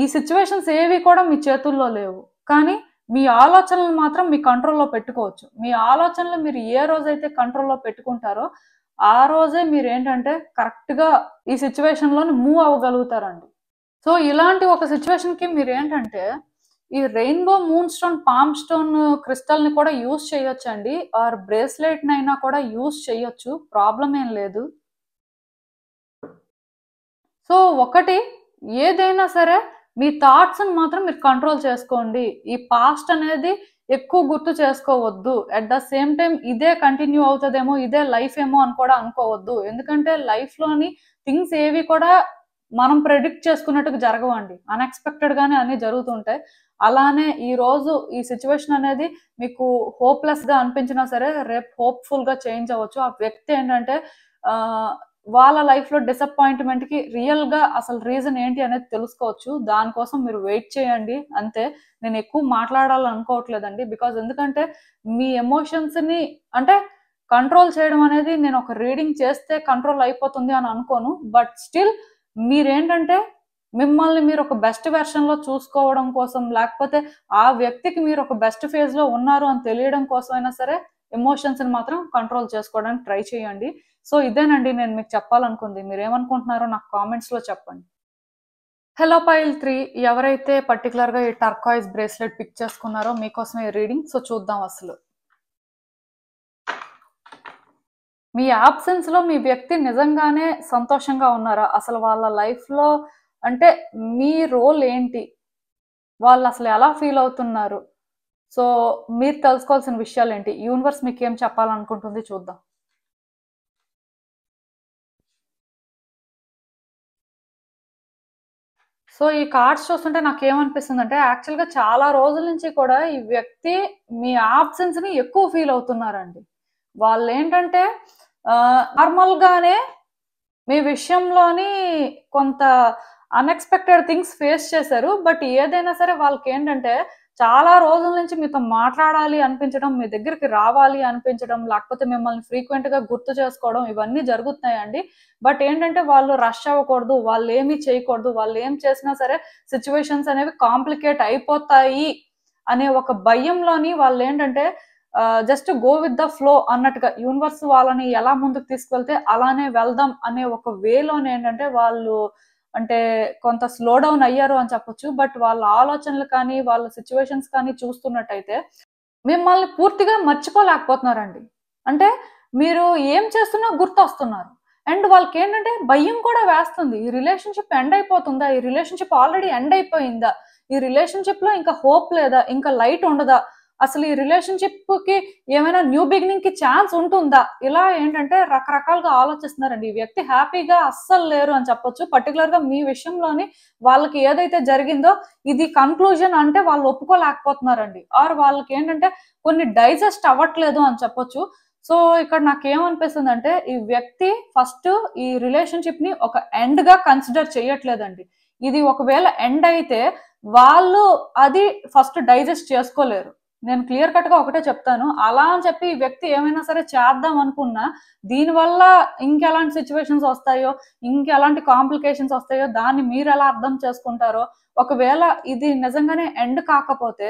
ఈ సిచ్యువేషన్స్ ఏవి కూడా మీ చేతుల్లో లేవు. కానీ మీ ఆలోచనలు మాత్రం మీ కంట్రోల్లో పెట్టుకోవచ్చు. మీ ఆలోచనలు మీరు ఏ రోజైతే కంట్రోల్లో పెట్టుకుంటారో ఆ రోజే మీరు ఏంటంటే కరెక్ట్ గా ఈ సిచ్యువేషన్ లో మూవ్ అవ్వగలుగుతారండి. సో ఇలాంటి ఒక సిచ్యువేషన్ కి మీరు ఏంటంటే ఈ rainbow moon stone, palm stone crystal ని కూడా యూజ్ చేయొచ్చండి. ఆర్ బ్రేస్లెట్ నైనా కూడా యూజ్ చేయొచ్చు, ప్రాబ్లం ఏం లేదు. సో ఒకటి, ఏదైనా సరే మీ థాట్స్ ని మాత్రం మీరు కంట్రోల్ చేసుకోండి. ఈ పాస్ట్ అనేది ఎక్కువ గుర్తు చేసుకోవద్దు. అట్ ద సేమ్ టైం ఇదే కంటిన్యూ అవుతుందేమో, ఇదే లైఫ్ ఏమో అని కూడా అనుకోవద్దు. ఎందుకంటే లైఫ్ లోని థింగ్స్ ఏవి కూడా మనం ప్రెడిక్ట్ చేసుకున్నట్టుగా జరగవండి. అన్ఎక్స్పెక్టెడ్ గానే అన్ని జరుగుతుంటాయి. అలానే ఈ రోజు ఈ సిచ్యువేషన్ అనేది మీకు హోప్లెస్ గా అనిపించినా సరే రేపు హోప్ఫుల్ గా చేంజ్ అవ్వచ్చు. ఆ వ్యక్తి ఏంటంటే ఆ వాళ్ళ లైఫ్ లో డిసప్పాయింట్మెంట్ కి రియల్ గా అసలు రీజన్ ఏంటి అనేది తెలుసుకోవచ్చు. దానికోసం మీరు వెయిట్ చేయండి అంతే. నేను ఎక్కువ మాట్లాడాలనుకోవట్లేదండి. బికాజ్ ఎందుకంటే మీ ఎమోషన్స్ ని అంటే కంట్రోల్ చేయడం అనేది నేను ఒక రీడింగ్ చేస్తే కంట్రోల్ అయిపోతుంది అని అనుకోను. బట్ స్టిల్ మీరేంటంటే మిమ్మల్ని మీరు ఒక బెస్ట్ వెర్షన్ లో చూసుకోవడం కోసం, లేకపోతే ఆ వ్యక్తికి మీరు ఒక బెస్ట్ ఫేజ్ లో ఉన్నారు అని తెలియడం కోసం అయినా సరే ఎమోషన్స్ ని మాత్రం కంట్రోల్ చేసుకోవడానికి ట్రై చేయండి. సో ఇదేనండి నేను మీకు చెప్పాలనుకుంది. మీరు ఏమనుకుంటున్నారో నాకు కామెంట్స్ లో చెప్పండి. హలో పైల్ 3, ఎవరైతే పర్టికులర్ గా ఈ టర్కాయిస్ బ్రేస్లెట్ పిక్ చేసుకున్నారో మీకోసమే రీడింగ్. సో చూద్దాం అసలు మీ ఆబ్సెన్స్ లో మీ వ్యక్తి నిజంగానే సంతోషంగా ఉన్నారా? అసలు వాళ్ళ లైఫ్ లో అంటే మీ రోల్ ఏంటి, వాళ్ళు అసలు ఎలా ఫీల్ అవుతున్నారు? సో మీరు తెలుసుకోవాల్సిన విషయాలు ఏంటి, యూనివర్స్ మీకు ఏం చెప్పాలనుకుంటుంది చూద్దాం. సో ఈ కార్డ్స్ చూస్తుంటే నాకు ఏమనిపిస్తుంది అంటే యాక్చువల్గా చాలా రోజుల నుంచి కూడా ఈ వ్యక్తి మీ ఆబ్సెన్స్ ని ఎక్కువ ఫీల్ అవుతున్నారండి. వాళ్ళు ఏంటంటే నార్మల్ గానే మీ విషయంలోని కొంత అన్ఎక్స్పెక్టెడ్ థింగ్స్ ఫేస్ చేశారు. బట్ ఏదైనా సరే వాళ్ళకి ఏంటంటే చాలా రోజుల నుంచి మీతో మాట్లాడాలి అనిపించడం, మీ దగ్గరికి రావాలి అనిపించడం, లేకపోతే మిమ్మల్ని ఫ్రీక్వెంట్ గా గుర్తు చేసుకోవడం, ఇవన్నీ జరుగుతున్నాయండి. బట్ ఏంటంటే వాళ్ళు రష్ అవ్వకూడదు, వాళ్ళు ఏమీ చేయకూడదు, వాళ్ళు ఏం చేసినా సరే సిచ్యువేషన్స్ అనేవి కాంప్లికేట్ అయిపోతాయి అనే ఒక భయంలోని వాళ్ళు ఏంటంటే just go with the flow అన్నట్టుగా యూనివర్స్ వాళ్ళని ఎలా ముందుకు తీసుకెళ్తే అలానే వెళ్దాం అనే ఒక వేలోనే ఏంటంటే వాళ్ళు అంటే కొంత స్లో డౌన్ అయ్యారు అని చెప్పొచ్చు. బట్ వాళ్ళ ఆలోచనలు కానీ వాళ్ళ సిచ్యువేషన్స్ కానీ చూస్తున్నట్టయితే మిమ్మల్ని పూర్తిగా మర్చిపోలేకపోతున్నారండి. అంటే మీరు ఏం చేస్తున్నా గుర్తొస్తున్నారు. అండ్ వాళ్ళకి ఏంటంటే భయం కూడా వేస్తుంది, ఈ రిలేషన్షిప్ ఎండ్ అయిపోతుందా, ఈ రిలేషన్షిప్ ఆల్రెడీ ఎండ్ అయిపోయిందా, ఈ రిలేషన్షిప్ లో ఇంకా హోప్ లేదా, ఇంకా లైట్ ఉండదా అసలు ఈ రిలేషన్షిప్ కి ఏమైనా న్యూ బిగినింగ్ కి ఛాన్స్ ఉంటుందా? ఇలా ఏంటంటే రకరకాలుగా ఆలోచిస్తున్నారండి. ఈ వ్యక్తి హ్యాపీగా అస్సలు లేరు అని చెప్పొచ్చు. పర్టికులర్ గా మీ విషయంలోని వాళ్ళకి ఏదైతే జరిగిందో ఇది కన్క్లూజన్ అంటే వాళ్ళు ఒప్పుకోలేకపోతున్నారండి. ఆర్ వాళ్ళకి ఏంటంటే కొన్ని డైజెస్ట్ అవ్వట్లేదు అని చెప్పొచ్చు. సో ఇక్కడ నాకేమనిపిస్తుంది అంటే ఈ వ్యక్తి ఫస్ట్ ఈ రిలేషన్షిప్ ని ఒక ఎండ్ గా కన్సిడర్ చేయట్లేదండి. ఇది ఒకవేళ ఎండ్ అయితే వాళ్ళు అది ఫస్ట్ డైజెస్ట్ చేసుకోలేరు. నేను క్లియర్ కట్ గా ఒకటే చెప్తాను. అలా అని చెప్పి ఈ వ్యక్తి ఏమైనా సరే చేద్దాం అనుకున్నా దీనివల్ల ఇంకెలాంటి సిచ్యువేషన్స్ వస్తాయో, ఇంకెలాంటి కాంప్లికేషన్స్ వస్తాయో దాన్ని మీరు ఎలా అర్థం చేసుకుంటారో, ఒకవేళ ఇది నిజంగానే ఎండ్ కాకపోతే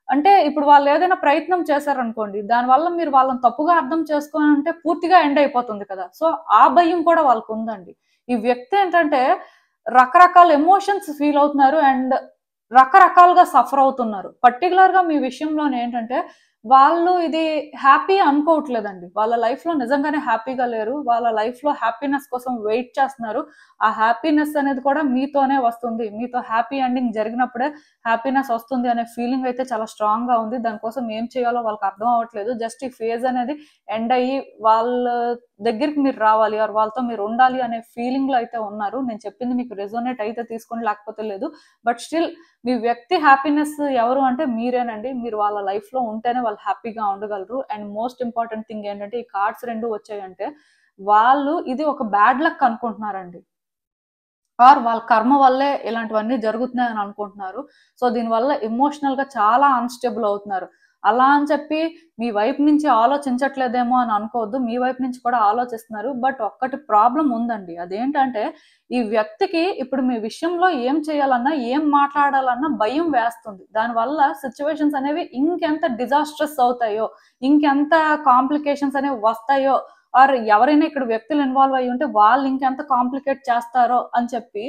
అంటే ఇప్పుడు వాళ్ళు ఏదైనా ప్రయత్నం చేశారనుకోండి, దానివల్ల మీరు వాళ్ళని తప్పుగా అర్థం చేసుకొని ఉంటే పూర్తిగా ఎండ్ అయిపోతుంది కదా. సో ఆ భయం కూడా వాళ్ళకు ఉందండి. ఈ వ్యక్తి ఏంటంటే రకరకాల ఎమోషన్స్ ఫీల్ అవుతున్నారు అండ్ రకరకాలుగా సఫర్ అవుతున్నారు. పర్టికులర్ గా మీ విషయంలో ఏంటంటే వాళ్ళు ఇది హ్యాపీ అనుకోవట్లేదండి. వాళ్ళ లైఫ్ లో నిజంగానే హ్యాపీగా లేరు. వాళ్ళ లైఫ్ లో హ్యాపీనెస్ కోసం వెయిట్ చేస్తున్నారు. ఆ హ్యాపీనెస్ అనేది కూడా మీతోనే వస్తుంది. మీతో హ్యాపీ ఎండింగ్ జరిగినప్పుడే హ్యాపీనెస్ వస్తుంది అనే ఫీలింగ్ అయితే చాలా స్ట్రాంగ్ గా ఉంది. దానికోసం ఏం చేయాలో వాళ్ళకి అర్థం అవ్వట్లేదు. జస్ట్ ఈ ఫేజ్ అనేది ఎండ్ అయ్యి వాళ్ళ దగ్గరికి మీరు రావాలి ఆర్ వాళ్ళతో మీరు ఉండాలి అనే ఫీలింగ్ లో అయితే ఉన్నారు. నేను చెప్పింది మీకు రెజోనేట్ అయితే తీసుకోండి, లేకపోతే లేదు. బట్ స్టిల్ మీ వ్యక్తి హ్యాపీనెస్ ఎవరు అంటే మీరేనండి. మీరు వాళ్ళ లైఫ్ లో ఉంటేనే వాళ్ళు హ్యాపీగా ఉండగలరు. అండ్ మోస్ట్ ఇంపార్టెంట్ థింగ్ ఏంటంటే ఈ కార్డ్స్ రెండు వచ్చాయంటే వాళ్ళు ఇది ఒక బ్యాడ్ లక్ అనుకుంటున్నారండి. ఆర్ వాళ్ళ కర్మ వల్లే ఇలాంటివన్నీ జరుగుతున్నాయని అనుకుంటున్నారు. సో దీనివల్ల ఎమోషనల్ గా చాలా అన్స్టేబుల్ అవుతున్నారు. అలా అని చెప్పి మీ వైపు నుంచి ఆలోచించట్లేదేమో అని అనుకోవద్దు. మీ వైపు నుంచి కూడా ఆలోచిస్తున్నారు. బట్ ఒక్కటి ప్రాబ్లం ఉందండి. అదేంటంటే ఈ వ్యక్తికి ఇప్పుడు మీ విషయంలో ఏం చేయాలన్నా, ఏం మాట్లాడాలన్నా భయం వేస్తుంది. దానివల్ల సిచ్యువేషన్స్ అనేవి ఇంకెంత డిజాస్ట్రస్ అవుతాయో, ఇంకెంత కాంప్లికేషన్స్ అనేవి వస్తాయో, ఆర్ ఎవరైనా ఇక్కడ వ్యక్తులు ఇన్వాల్వ్ అయ్యి ఉంటే వాళ్ళు ఇంకెంత కాంప్లికేట్ చేస్తారో అని చెప్పి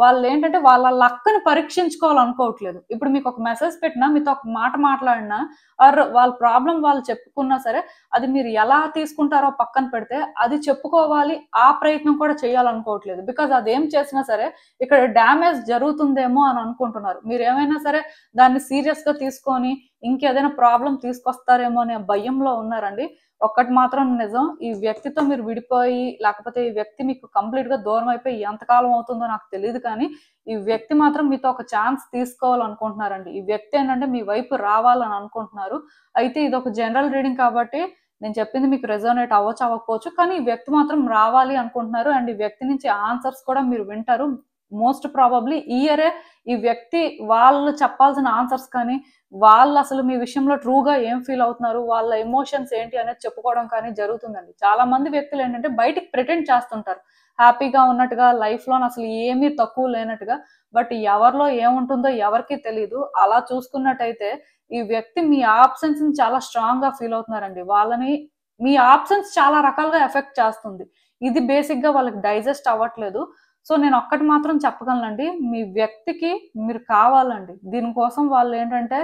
వాళ్ళు ఏంటంటే వాళ్ళ లక్ని పరీక్షించుకోవాలనుకోవట్లేదు. ఇప్పుడు మీకు ఒక మెసేజ్ పెట్టినా, మీతో ఒక మాట మాట్లాడినా, ఆర్ వాళ్ళ ప్రాబ్లం వాళ్ళు చెప్పుకున్నా సరే అది మీరు ఎలా తీసుకుంటారో పక్కన పెడితే అది చెప్పుకోవాలి, ఆ ప్రయత్నం కూడా చేయాలనుకోవట్లేదు. బికాజ్ అదేం చేసినా సరే ఇక్కడ డ్యామేజ్ జరుగుతుందేమో అని అనుకుంటున్నారు. మీరు ఏమైనా సరే దాన్ని సీరియస్ గా తీసుకొని ఇంకేదైనా ప్రాబ్లం తీసుకొస్తారేమో అనే భయంలో ఉన్నారండి. ఒక్కటి మాత్రం నిజం, ఈ వ్యక్తితో మీరు విడిపోయి లేకపోతే ఈ వ్యక్తి మీకు కంప్లీట్ గా దూరం అయిపోయి ఎంతకాలం అవుతుందో నాకు తెలియదు, కానీ ఈ వ్యక్తి మాత్రం మీతో ఒక ఛాన్స్ తీసుకోవాలనుకుంటున్నారండి. ఈ వ్యక్తి ఏంటంటే మీ వైపు రావాలని అనుకుంటున్నారు. అయితే ఇది ఒక జనరల్ రీడింగ్ కాబట్టి నేను చెప్పింది మీకు రెజోనేట్ అవ్వచ్చు అవ్వకపోవచ్చు, కానీ ఈ వ్యక్తి మాత్రం రావాలి అనుకుంటున్నారు. అండ్ ఈ వ్యక్తి నుంచి ఆన్సర్స్ కూడా మీరు వింటారు. మోస్ట్ ప్రాబబ్లీ ఈ ఇయరే ఈ వ్యక్తి వాళ్ళు చెప్పాల్సిన ఆన్సర్స్ కానీ, వాళ్ళు అసలు మీ విషయంలో ట్రూగా ఏం ఫీల్ అవుతున్నారు, వాళ్ళ ఎమోషన్స్ ఏంటి అనేది చెప్పుకోవడం కానీ జరుగుతుందండి. చాలా మంది వ్యక్తులు ఏంటంటే బయటికి ప్రిటెండ్ చేస్తుంటారు హ్యాపీగా ఉన్నట్టుగా, లైఫ్ లో అసలు ఏమీ తక్కువ లేనట్టుగా. బట్ ఎవరిలో ఏముంటుందో ఎవరికి తెలియదు. అలా చూసుకున్నట్టయితే ఈ వ్యక్తి మీ ఆబ్సెన్స్ ని చాలా స్ట్రాంగ్ గా ఫీల్ అవుతున్నారండి. వాళ్ళని మీ ఆబ్సెన్స్ చాలా రకాలుగా ఎఫెక్ట్ చేస్తుంది. ఇది బేసిక్ గా వాళ్ళకి డైజెస్ట్ అవ్వట్లేదు. సో నేను ఒక్కటి మాత్రం చెప్పగలనండి, మీ వ్యక్తికి మీరు కావాలండి. దీనికోసం వాళ్ళు ఏంటంటే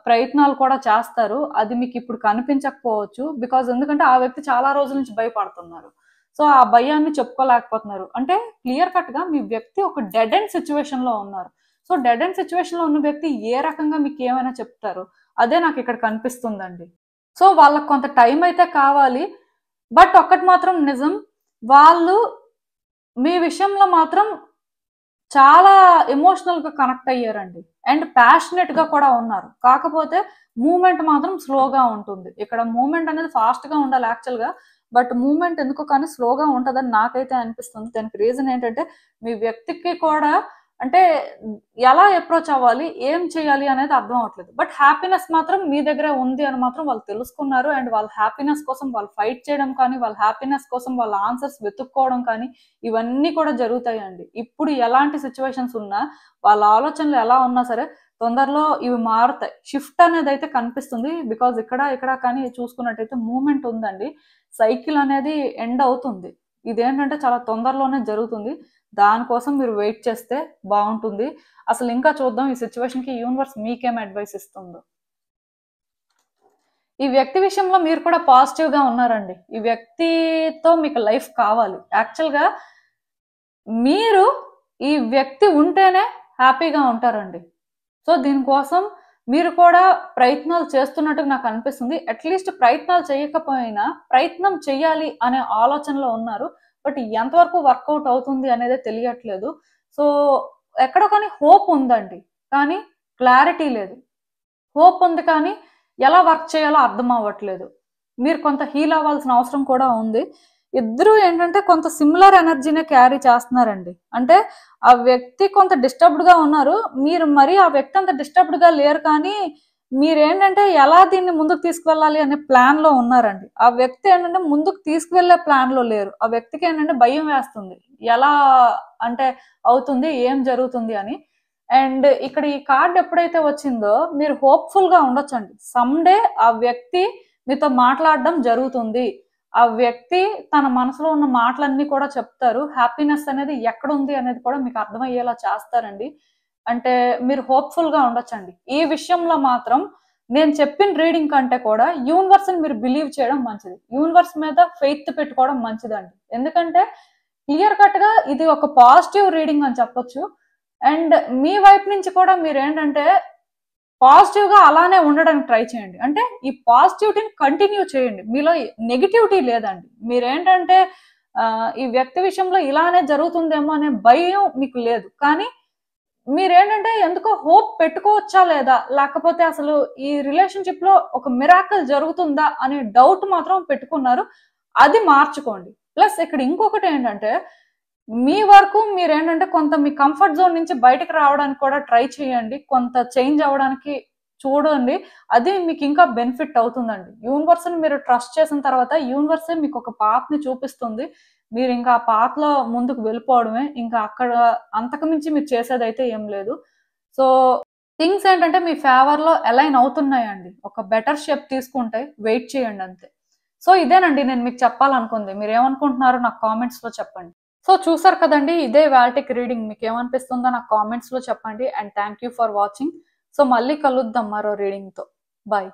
ప్రయత్నాలు కూడా చేస్తారు. అది మీకు ఇప్పుడు కనిపించకపోవచ్చు. బికాజ్ ఎందుకంటే ఆ వ్యక్తి చాలా రోజుల నుంచి భయపడుతున్నారు. సో ఆ భయాన్ని చెప్పుకోలేకపోతున్నారు. అంటే క్లియర్ కట్ గా మీ వ్యక్తి ఒక డెడ్ ఎండ్ సిచ్యువేషన్ లో ఉన్నారు. సో డెడ్ ఎండ్ సిచ్యువేషన్ లో ఉన్న వ్యక్తి ఏ రకంగా మీకు ఏమైనా చెప్తారు, అదే నాకు ఇక్కడ కనిపిస్తుందండి. సో వాళ్ళకి కొంత టైం అయితే కావాలి. బట్ ఒక్కటి మాత్రం నిజం, వాళ్ళు మీ విషయంలో మాత్రం చాలా ఎమోషనల్ గా కనెక్ట్ అయ్యారండి. అండ్ ప్యాషనెట్ గా కూడా ఉన్నారు. కాకపోతే మూమెంట్ మాత్రం స్లోగా ఉంటుంది. ఇక్కడ మూమెంట్ అనేది ఫాస్ట్ గా ఉండాలి యాక్చువల్ గా. బట్ మూమెంట్ ఎందుకో కానీ స్లోగా ఉంటుందని నాకైతే అనిపిస్తుంది. దానికి రీజన్ ఏంటంటే మీ వ్యక్తికి కూడా అంటే ఎలా అప్రోచ్ అవ్వాలి, ఏం చేయాలి అనేది అర్థం అవట్లేదు. బట్ హ్యాపీనెస్ మాత్రం మీ దగ్గర ఉంది అని మాత్రం వాళ్ళు తెలుసుకున్నారు. అండ్ వాళ్ళ హ్యాపీనెస్ కోసం వాళ్ళు ఫైట్ చేయడం కానీ, వాళ్ళ హ్యాపీనెస్ కోసం వాళ్ళ ఆన్సర్స్ వెతుక్కోవడం కానీ ఇవన్నీ కూడా జరుగుతాయండి. ఇప్పుడు ఎలాంటి సిచ్యువేషన్స్ ఉన్నా, వాళ్ళ ఆలోచనలు ఎలా ఉన్నా సరే తొందరలో ఇవి మారుతాయి. షిఫ్ట్ అనేది అయితే కనిపిస్తుంది. బికాజ్ ఇక్కడ కానీ చూసుకున్నట్టయితే మూమెంట్ ఉందండి. సైకిల్ అనేది ఎండ్ అవుతుంది. ఇదేంటంటే చాలా తొందరలోనే జరుగుతుంది. దానికోసం మీరు వెయిట్ చేస్తే బాగుంటుంది. అసలు ఇంకా చూద్దాం ఈ సిచ్యువేషన్ కి యూనివర్స్ మీకేం అడ్వైస్ ఇస్తుందో. ఈ వ్యక్తి విషయంలో మీరు కూడా పాజిటివ్ గా ఉన్నారండి. ఈ వ్యక్తితో మీకు లైఫ్ కావాలి. యాక్చువల్ గా మీరు ఈ వ్యక్తి ఉంటేనే హ్యాపీగా ఉంటారండి. సో దీనికోసం మీరు కూడా ప్రయత్నాలు చేస్తున్నట్టుగా నాకు అనిపిస్తుంది. అట్లీస్ట్ ప్రయత్నాలు చేయకపోయినా ప్రయత్నం చెయ్యాలి అనే ఆలోచనలో ఉన్నారు. బట్ ఎంతవరకు వర్కౌట్ అవుతుంది అనేదే తెలియట్లేదు. సో ఎక్కడో కానీ హోప్ ఉందండి, కానీ క్లారిటీ లేదు. హోప్ ఉంది కానీ ఎలా వర్క్ చేయాలో అర్థం అవ్వట్లేదు. మీరు కొంత హీల్ అవ్వాల్సిన అవసరం కూడా ఉంది. ఇద్దరు ఏంటంటే కొంత సిమిలర్ ఎనర్జీనే క్యారీ చేస్తున్నారండి. అంటే ఆ వ్యక్తి కొంత డిస్టర్బ్డ్ గా ఉన్నారు, మీరు మరి ఆ వ్యక్తి అంత డిస్టర్బ్డ్ గా లేరు, కానీ మీరేంటంటే ఎలా దీన్ని ముందుకు తీసుకువెళ్ళాలి అనే ప్లాన్ లో ఉన్నారండి. ఆ వ్యక్తి ఏంటంటే ముందుకు తీసుకువెళ్లే ప్లాన్ లో లేరు. ఆ వ్యక్తికి ఏంటంటే భయం వేస్తుంది, ఎలా అంటే అవుతుంది, ఏం జరుగుతుంది అని. అండ్ ఇక్కడ ఈ కార్డ్ ఎప్పుడైతే వచ్చిందో మీరు హోప్ఫుల్ గా ఉండొచ్చండి. సమ్డే ఆ వ్యక్తి మీతో మాట్లాడడం జరుగుతుంది. ఆ వ్యక్తి తన మనసులో ఉన్న మాటలన్నీ కూడా చెప్తారు. హ్యాపీనెస్ అనేది ఎక్కడుంది అనేది కూడా మీకు అర్థమయ్యేలా చేస్తారండి. అంటే మీరు హోప్ఫుల్ గా ఉండొచ్చండి. ఈ విషయంలో మాత్రం నేను చెప్పిన రీడింగ్ కంటే కూడా యూనివర్స్ ని మీరు బిలీవ్ చేయడం మంచిది. యూనివర్స్ మీద ఫెయిత్ పెట్టుకోవడం మంచిదండి. ఎందుకంటే క్లియర్ కట్ గా ఇది ఒక పాజిటివ్ రీడింగ్ అని చెప్పొచ్చు. అండ్ మీ వైపు నుంచి కూడా మీరు ఏంటంటే పాజిటివ్ గా అలానే ఉండడానికి ట్రై చేయండి. అంటే ఈ పాజిటివిటీని కంటిన్యూ చేయండి. మీలో నెగిటివిటీ లేదండి. మీరేంటంటే ఈ వ్యక్తి విషయంలో ఇలానే జరుగుతుందేమో అనే భయం మీకు లేదు, కానీ మీరేంటంటే ఎందుకో హోప్ పెట్టుకోవచ్చా లేదా, లేకపోతే అసలు ఈ రిలేషన్షిప్ లో ఒక మిరాకిల్ జరుగుతుందా అనే డౌట్ మాత్రం పెట్టుకున్నారు. అది మార్చుకోండి. ప్లస్ ఇక్కడ ఇంకొకటి ఏంటంటే మీ వరకు మీరేంటంటే కొంత మీ కంఫర్ట్ జోన్ నుంచి బయటకు రావడానికి కూడా ట్రై చేయండి. కొంత చేంజ్ అవ్వడానికి చూడండి. అది మీకు ఇంకా బెనిఫిట్ అవుతుందండి. యూనివర్స్ ని మీరు ట్రస్ట్ చేసిన తర్వాత యూనివర్సే మీకు ఒక పాత్ ని చూపిస్తుంది. మీరు ఇంకా ఆ పాత్ లో ముందుకు వెళ్ళిపోవడమే. ఇంకా అక్కడ అంతకు మించి మీరు చేసేదైతే ఏం లేదు. సో థింగ్స్ ఏంటంటే మీ ఫేవర్ లో అలైన్ అవుతున్నాయండి. ఒక బెటర్ షేప్ తీసుకుంటే వెయిట్ చేయండి అంతే. సో ఇదేనండి నేను మీకు చెప్పాలనుకుంది. మీరు ఏమనుకుంటున్నారో నాకు కామెంట్స్ లో చెప్పండి. సో చూసారు కదండి, ఇదే వాల్టిక్ రీడింగ్. మీకు ఏమనిపిస్తుందో నాకు కామెంట్స్ లో చెప్పండి. And thank you for watching. So మళ్ళీ కలుద్దాం మరో రీడింగ్ తో. బాయ్.